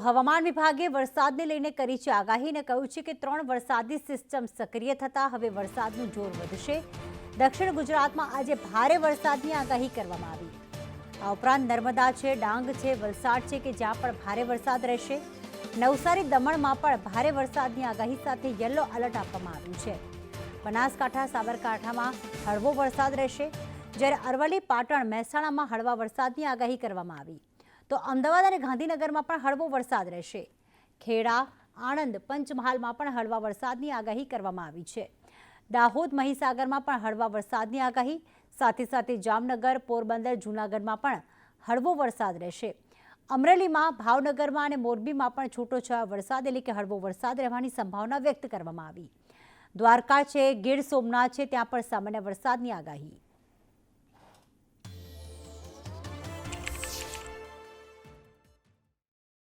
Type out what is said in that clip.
હવામાન વિભાગે વરસાદને લઈને કરી છે આગાહી અને કહ્યું છે કે 3 વરસાદી સિસ્ટમ સક્રિય થતા હવે વરસાદનું જોર વધશે। દક્ષિણ ગુજરાતમાં આજે ભારે વરસાદની આગાહી કરવામાં આવી। આ ઉપરાંત નર્મદા છે, ડાંગ છે, વલસાડ છે કે જ્યાં પણ ભારે વરસાદ રહેશે। નવસારી, દમણમાં પણ ભારે વરસાદની આગાહી સાથે યલો એલર્ટ આપવામાં આવ્યું છે। બનાસકાંઠા, સાબરકાંઠામાં હળવો વરસાદ રહેશે, જ્યારે અરવલ્લી, પાટણ, મહેસાણામાં હળવા વરસાદની આગાહી કરવામાં આવી। તો અમદાવાદ અને ગાંધીનગરમાં પણ હળવો વરસાદ રહેશે। ખેડા, આણંદ, પંચમહાલમાં પણ હળવા વરસાદની આગાહી કરવામાં આવી છે। દાહોદ, મહીસાગરમાં પણ હળવા વરસાદની આગાહી, સાથે જામનગર, પોરબંદર, જૂનાગઢમાં પણ હળવો વરસાદ રહેશે। અમરેલીમાં, ભાવનગરમાં અને મોરબીમાં પણ છૂટોછવાયો વરસાદ એટલે કે હળવો વરસાદ રહેવાની સંભાવના વ્યક્ત કરવામાં આવી। દ્વારકા છે, ગીર સોમનાથ છે, ત્યાં પણ સામાન્ય વરસાદની આગાહી।